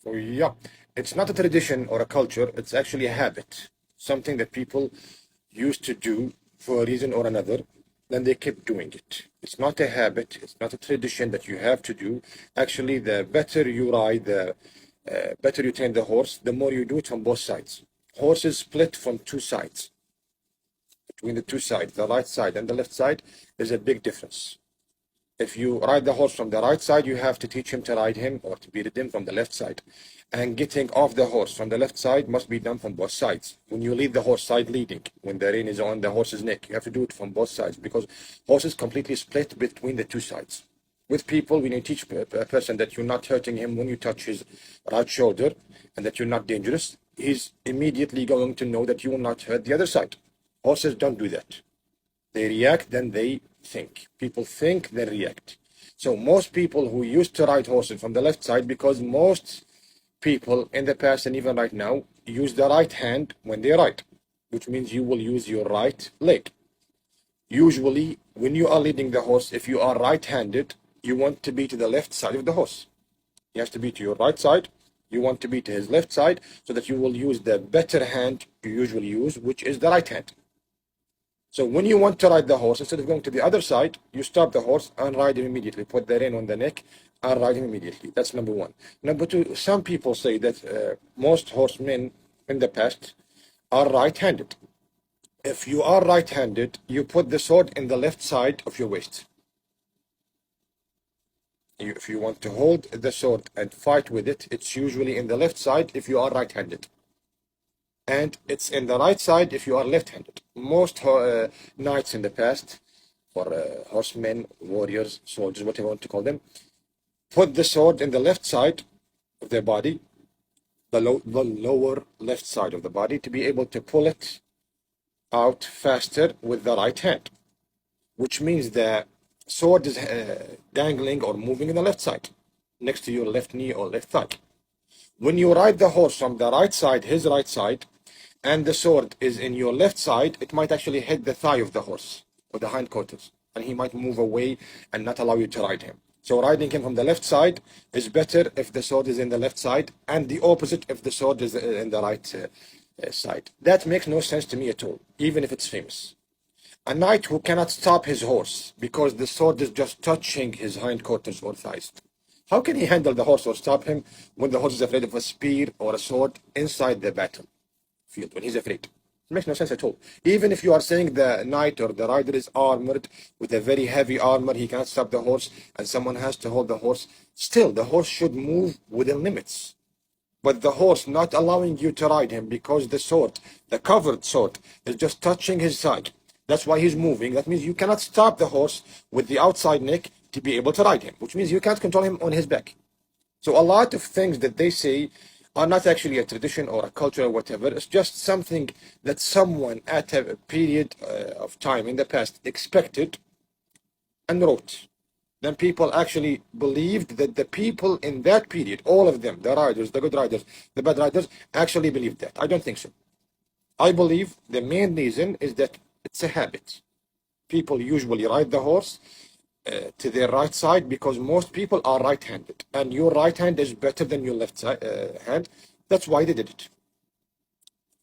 Yeah, it's not a tradition or a culture, it's actually a habit, something that people used to do for a reason or another, then they kept doing it. It's not a habit, it's not a tradition that you have to do. Actually, the better you ride, the better you train the horse, the more you do it from both sides. Horses split from two sides. Between the two sides, the right side and the left side, there's a big difference. If you ride the horse from the right side, you have to teach him to ride him or to be ridden from the left side. And getting off the horse from the left side must be done from both sides. When you lead the horse side leading, when the rein is on the horse's neck, you have to do it from both sides because horses completely split between the two sides. With people, when you teach a person that you're not hurting him when you touch his right shoulder and that you're not dangerous, he's immediately going to know that you will not hurt the other side. Horses don't do that. They react, then they think. People think, then react. So most people who used to ride horses from the left side, because most people in the past and even right now use the right hand when they ride, which means you will use your right leg. Usually, when you are leading the horse, if you are right-handed, you want to be to the left side of the horse. He has to be to your right side. You want to be to his left side so that you will use the better hand you usually use, which is the right hand. So when you want to ride the horse, instead of going to the other side, you stop the horse and ride him immediately. Put the rein on the neck and ride him immediately. That's number one. Number two, some people say that most horsemen in the past are right-handed. If you are right-handed, you put the sword in the left side of your waist. If you want to hold the sword and fight with it, it's usually in the left side if you are right-handed. And it's in the right side if you are left-handed. Most knights in the past, or horsemen, warriors, soldiers, whatever you want to call them, put the sword in the left side of their body, the lower left side of the body, to be able to pull it out faster with the right hand, which means the sword is dangling or moving in the left side, next to your left knee or left thigh. When you ride the horse from the right side, his right side, and the sword is in your left side, it might actually hit the thigh of the horse or the hindquarters, and he might move away and not allow you to ride him. So riding him from the left side is better if the sword is in the left side, and the opposite if the sword is in the right side. That makes no sense to me at all, even if it's famous. A knight who cannot stop his horse because the sword is just touching his hindquarters or thighs. How can he handle the horse or stop him when the horse is afraid of a spear or a sword inside the battlefield, when he's afraid? It makes no sense at all. Even if you are saying the knight or the rider is armored with a very heavy armor, he cannot stop the horse, and someone has to hold the horse, still the horse should move within limits. But the horse not allowing you to ride him because the sword, the covered sword, is just touching his side. That's why he's moving. That means you cannot stop the horse with the outside neck to be able to ride him, which means you can't control him on his back. So a lot of things that they say are not actually a tradition or a culture or whatever. It's just something that someone at a period of time in the past expected and wrote. Then people actually believed that the people in that period, all of them, the riders, the good riders, the bad riders, actually believed that. I don't think so. I believe the main reason is that it's a habit. People usually ride the horse to their right side because most people are right-handed, and your right hand is better than your left hand. That's why they did it.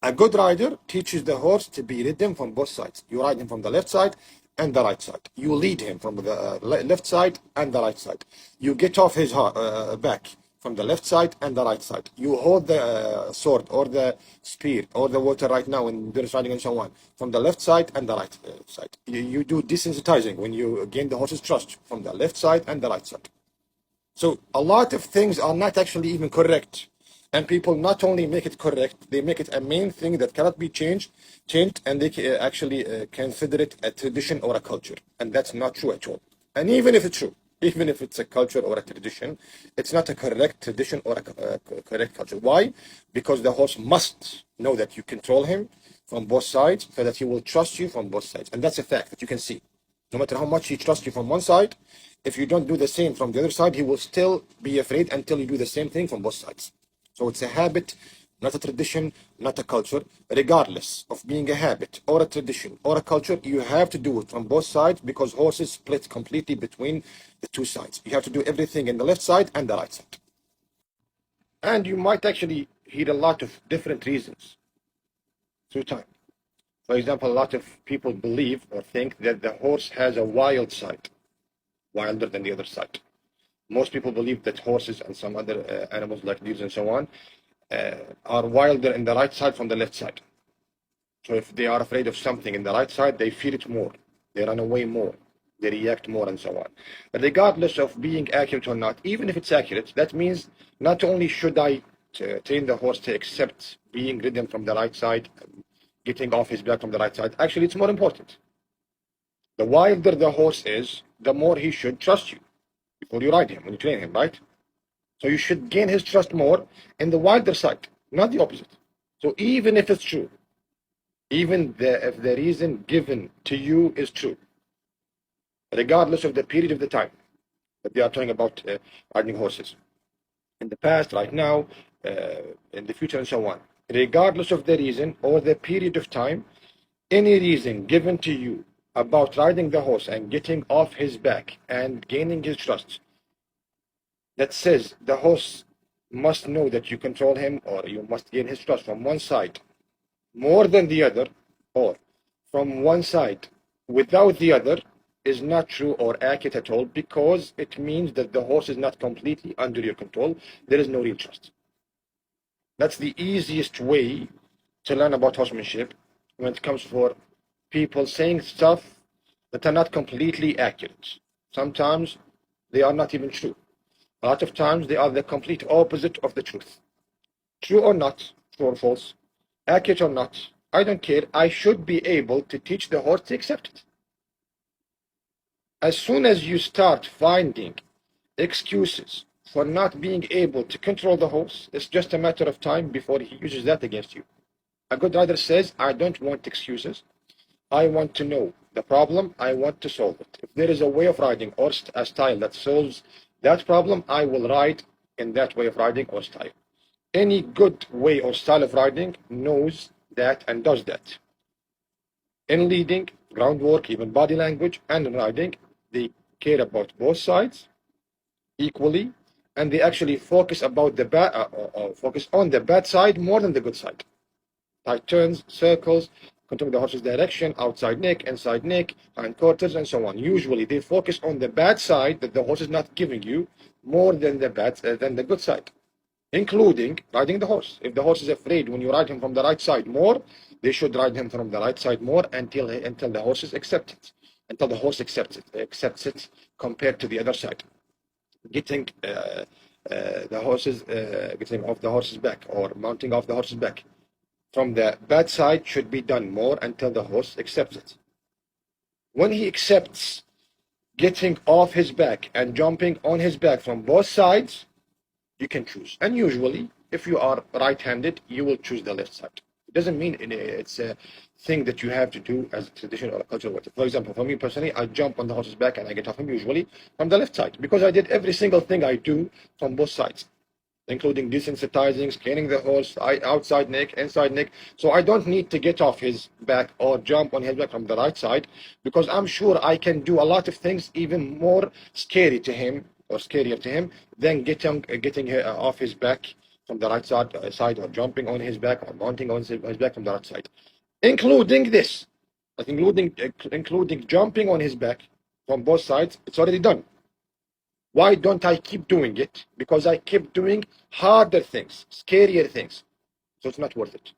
A good rider teaches the horse to be ridden from both sides. You ride him from the left side and the right side. You lead him from the left side and the right side. You get off his back from the left side and the right side. You hold the sword or the spear or the water right now when there's riding and so on from the left side and the right side. You do desensitizing when you gain the horse's trust from the left side and the right side. So a lot of things are not actually even correct. And people not only make it correct, they make it a main thing that cannot be changed, and they actually consider it a tradition or a culture. And that's not true at all. And even if it's true, even if it's a culture or a tradition, it's not a correct tradition or a correct culture. Why? Because the horse must know that you control him from both sides so that he will trust you from both sides. And that's a fact that you can see. No matter how much he trusts you from one side, if you don't do the same from the other side, he will still be afraid until you do the same thing from both sides. So it's a habit, not a tradition, not a culture. Regardless of being a habit or a tradition or a culture, you have to do it from both sides because horses split completely between the two sides. You have to do everything in the left side and the right side. And you might actually hear a lot of different reasons through time. For example, a lot of people believe or think that the horse has a wild side, wilder than the other side. Most people believe that horses and some other animals like deers and so on are wilder in the right side from the left side. So if they are afraid of something in the right side, they fear it more, they run away more, they react more and so on. But regardless of being accurate or not, even if it's accurate, that means not only should I train the horse to accept being ridden from the right side, getting off his back from the right side, actually it's more important. The wilder the horse is, the more he should trust you before you ride him, when you train him, right? So you should gain his trust more in the wilder side, not the opposite. So even if it's true, even if the reason given to you is true, regardless of the period of the time that they are talking about riding horses, in the past, right now, in the future and so on, regardless of the reason or the period of time, any reason given to you about riding the horse and getting off his back and gaining his trust that says the horse must know that you control him or you must gain his trust from one side more than the other, or from one side without the other, is not true or accurate at all, because it means that the horse is not completely under your control. There is no real trust. That's the easiest way to learn about horsemanship when it comes for people saying stuff that are not completely accurate. Sometimes they are not even true. A lot of times they are the complete opposite of the truth. True or not, true or false, accurate or not, I don't care. I should be able to teach the horse to accept it. As soon as you start finding excuses for not being able to control the horse, it's just a matter of time before he uses that against you. A good rider says, I don't want excuses. I want to know the problem. I want to solve it. If there is a way of riding or a style that solves that problem, I will ride in that way of riding or style. Any good way or style of riding knows that and does that. In leading, groundwork, even body language, and in riding, they care about both sides equally, and they actually focus about the focus on the bad side more than the good side. Tight turns, circles, controlling the horse's direction, outside neck, inside neck, hind quarters, and so on. Usually, they focus on the bad side that the horse is not giving you more than the good side, including riding the horse. If the horse is afraid when you ride him from the right side more, they should ride him from the right side more until the horse is accepted, until the horse accepts it compared to the other side. Getting getting off the horse's back or mounting off the horse's back from the bad side should be done more until the horse accepts it. When he accepts getting off his back and jumping on his back from both sides, you can choose. And usually, if you are right-handed, you will choose the left side. It doesn't mean it's a thing that you have to do as a tradition or a cultural way. For example, for me personally, I jump on the horse's back and I get off him usually from the left side, because I did every single thing I do from both sides, including desensitizing, scanning the horse, outside neck, inside neck. So I don't need to get off his back or jump on his back from the right side, because I'm sure I can do a lot of things even more scary to him or scarier to him than getting off his back from the right side or jumping on his back or mounting on his back from the right side, including this, including jumping on his back from both sides. It's already done. Why don't I keep doing it? Because I keep doing harder things, scarier things. So it's not worth it.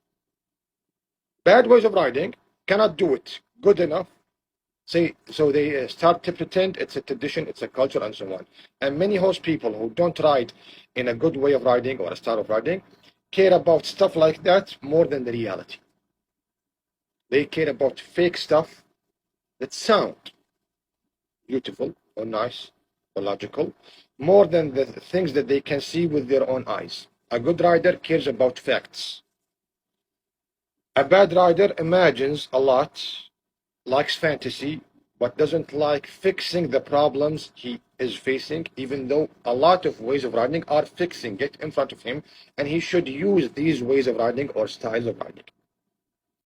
Bad ways of riding cannot do it good enough. So they start to pretend it's a tradition, it's a culture, and so on. And many horse people who don't ride in a good way of riding or a style of riding care about stuff like that more than the reality. They care about fake stuff that sound beautiful or nice or logical more than the things that they can see with their own eyes. A good rider cares about facts. A bad rider imagines a lot, likes fantasy, but doesn't like fixing the problems he is facing, even though a lot of ways of riding are fixing it in front of him, and he should use these ways of riding or styles of riding.